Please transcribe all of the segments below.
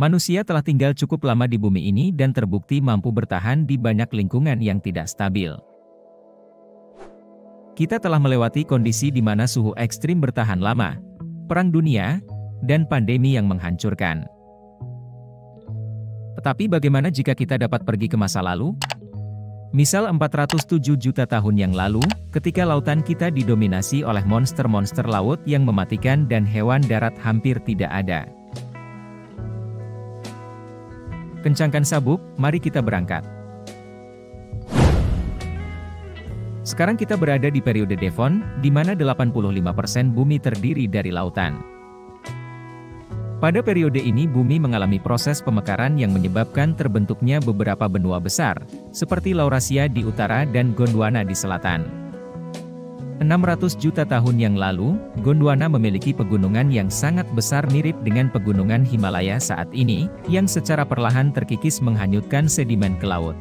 Manusia telah tinggal cukup lama di bumi ini dan terbukti mampu bertahan di banyak lingkungan yang tidak stabil. Kita telah melewati kondisi di mana suhu ekstrim bertahan lama, perang dunia, dan pandemi yang menghancurkan. Tetapi bagaimana jika kita dapat pergi ke masa lalu? Misal 407 juta tahun yang lalu, ketika lautan kita didominasi oleh monster-monster laut yang mematikan dan hewan darat hampir tidak ada. Kencangkan sabuk, mari kita berangkat. Sekarang kita berada di periode Devon, di mana 85% bumi terdiri dari lautan. Pada periode ini bumi mengalami proses pemekaran yang menyebabkan terbentuknya beberapa benua besar, seperti Laurasia di utara dan Gondwana di selatan. 600 juta tahun yang lalu, Gondwana memiliki pegunungan yang sangat besar mirip dengan pegunungan Himalaya saat ini, yang secara perlahan terkikis menghanyutkan sedimen ke laut.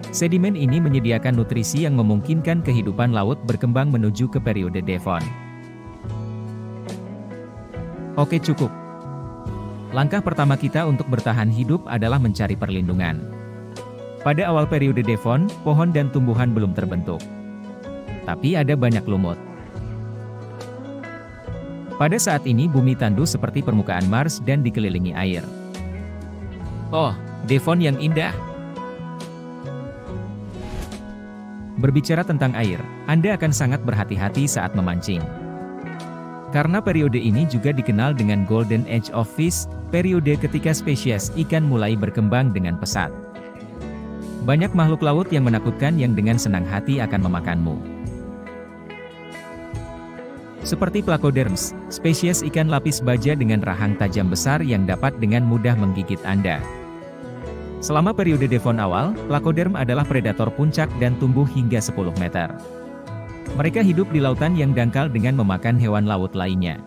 Sedimen ini menyediakan nutrisi yang memungkinkan kehidupan laut berkembang menuju ke periode Devon. Oke, cukup. Langkah pertama kita untuk bertahan hidup adalah mencari perlindungan. Pada awal periode Devon, pohon dan tumbuhan belum terbentuk. Tapi ada banyak lumut. Pada saat ini bumi tandus seperti permukaan Mars dan dikelilingi air. Oh, Devon yang indah. Berbicara tentang air, Anda akan sangat berhati-hati saat memancing. Karena periode ini juga dikenal dengan Golden Age of Fish, periode ketika spesies ikan mulai berkembang dengan pesat. Banyak makhluk laut yang menakutkan yang dengan senang hati akan memakanmu. Seperti Placoderms, spesies ikan lapis baja dengan rahang tajam besar yang dapat dengan mudah menggigit Anda. Selama periode Devon awal, Placoderm adalah predator puncak dan tumbuh hingga 10 meter. Mereka hidup di lautan yang dangkal dengan memakan hewan laut lainnya.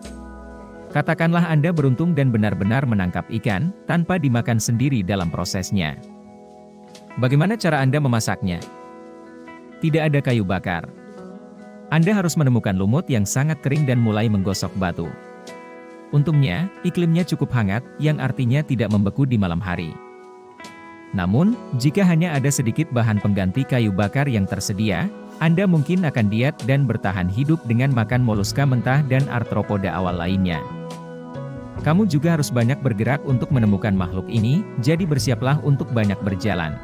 Katakanlah Anda beruntung dan benar-benar menangkap ikan, tanpa dimakan sendiri dalam prosesnya. Bagaimana cara Anda memasaknya? Tidak ada kayu bakar. Anda harus menemukan lumut yang sangat kering dan mulai menggosok batu. Untungnya, iklimnya cukup hangat, yang artinya tidak membeku di malam hari. Namun, jika hanya ada sedikit bahan pengganti kayu bakar yang tersedia, Anda mungkin akan diet dan bertahan hidup dengan makan moluska mentah dan arthropoda awal lainnya. Kamu juga harus banyak bergerak untuk menemukan makhluk ini, jadi bersiaplah untuk banyak berjalan.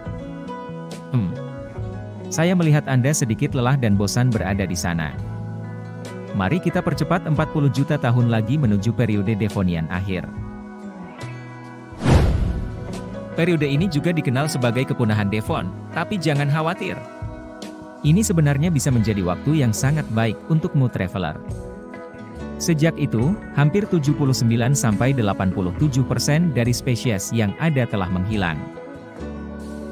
Saya melihat Anda sedikit lelah dan bosan berada di sana. Mari kita percepat 40 juta tahun lagi menuju periode Devonian akhir. Periode ini juga dikenal sebagai kepunahan Devon, tapi jangan khawatir. Ini sebenarnya bisa menjadi waktu yang sangat baik untuk mood traveler. Sejak itu, hampir 79–87% dari spesies yang ada telah menghilang.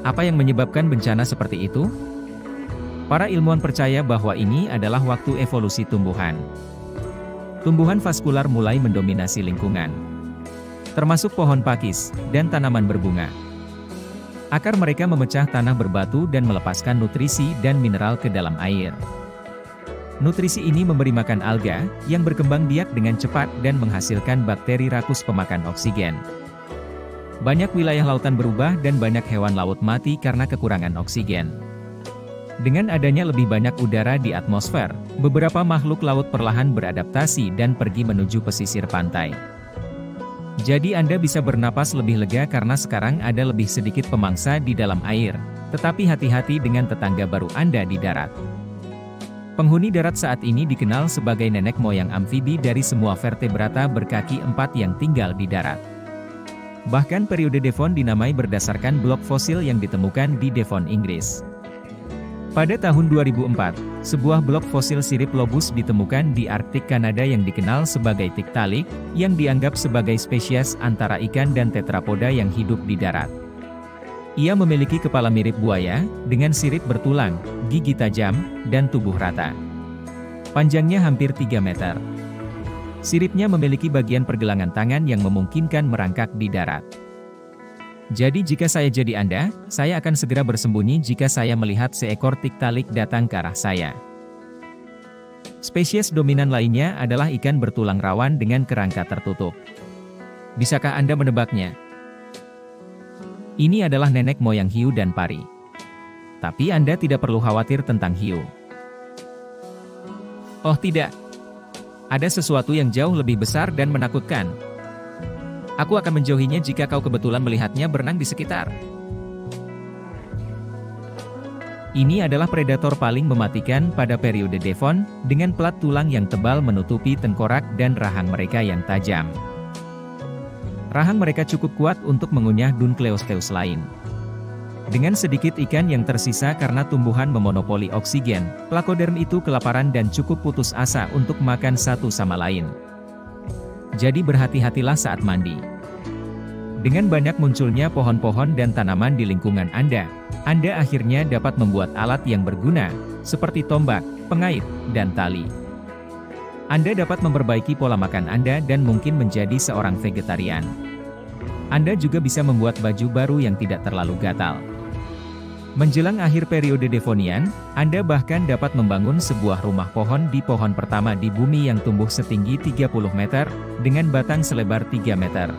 Apa yang menyebabkan bencana seperti itu? Para ilmuwan percaya bahwa ini adalah waktu evolusi tumbuhan. Tumbuhan vaskular mulai mendominasi lingkungan, termasuk pohon pakis dan tanaman berbunga. Akar mereka memecah tanah berbatu dan melepaskan nutrisi dan mineral ke dalam air. Nutrisi ini memberi makan alga, yang berkembang biak dengan cepat dan menghasilkan bakteri rakus pemakan oksigen. Banyak wilayah lautan berubah dan banyak hewan laut mati karena kekurangan oksigen. Dengan adanya lebih banyak udara di atmosfer, beberapa makhluk laut perlahan beradaptasi dan pergi menuju pesisir pantai. Jadi Anda bisa bernapas lebih lega karena sekarang ada lebih sedikit pemangsa di dalam air, tetapi hati-hati dengan tetangga baru Anda di darat. Penghuni darat saat ini dikenal sebagai nenek moyang amfibi dari semua vertebrata berkaki 4 yang tinggal di darat. Bahkan periode Devon dinamai berdasarkan blok fosil yang ditemukan di Devon, Inggris. Pada tahun 2004, sebuah blok fosil sirip lobus ditemukan di Arktik Kanada yang dikenal sebagai Tiktaalik, yang dianggap sebagai spesies antara ikan dan tetrapoda yang hidup di darat. Ia memiliki kepala mirip buaya, dengan sirip bertulang, gigi tajam, dan tubuh rata. Panjangnya hampir 3 meter. Siripnya memiliki bagian pergelangan tangan yang memungkinkan merangkak di darat. Jadi jika saya jadi Anda, saya akan segera bersembunyi jika saya melihat seekor Tiktaalik datang ke arah saya. Spesies dominan lainnya adalah ikan bertulang rawan dengan kerangka tertutup. Bisakah Anda menebaknya? Ini adalah nenek moyang hiu dan pari. Tapi Anda tidak perlu khawatir tentang hiu. Oh tidak. Ada sesuatu yang jauh lebih besar dan menakutkan. Aku akan menjauhinya jika kau kebetulan melihatnya berenang di sekitar. Ini adalah predator paling mematikan pada periode Devon, dengan plat tulang yang tebal menutupi tengkorak dan rahang mereka yang tajam. Rahang mereka cukup kuat untuk mengunyah Dunkleosteus lain. Dengan sedikit ikan yang tersisa karena tumbuhan memonopoli oksigen, plakoderm itu kelaparan dan cukup putus asa untuk makan satu sama lain. Jadi berhati-hatilah saat mandi. Dengan banyak munculnya pohon-pohon dan tanaman di lingkungan Anda akhirnya dapat membuat alat yang berguna, seperti tombak, pengait, dan tali. Anda dapat memperbaiki pola makan Anda dan mungkin menjadi seorang vegetarian. Anda juga bisa membuat baju baru yang tidak terlalu gatal. Menjelang akhir periode Devonian, Anda bahkan dapat membangun sebuah rumah pohon di pohon pertama di bumi yang tumbuh setinggi 30 meter, dengan batang selebar 3 meter.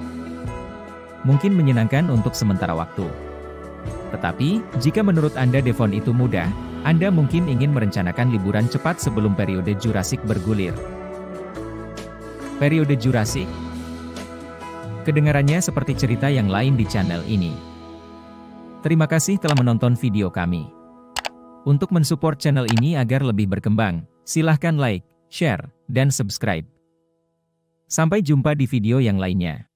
Mungkin menyenangkan untuk sementara waktu. Tetapi, jika menurut Anda Devon itu mudah, Anda mungkin ingin merencanakan liburan cepat sebelum periode Jurassik bergulir. Periode Jurassik. Kedengarannya seperti cerita yang lain di channel ini. Terima kasih telah menonton video kami. Untuk mensupport channel ini agar lebih berkembang, silahkan like, share, dan subscribe. Sampai jumpa di video yang lainnya.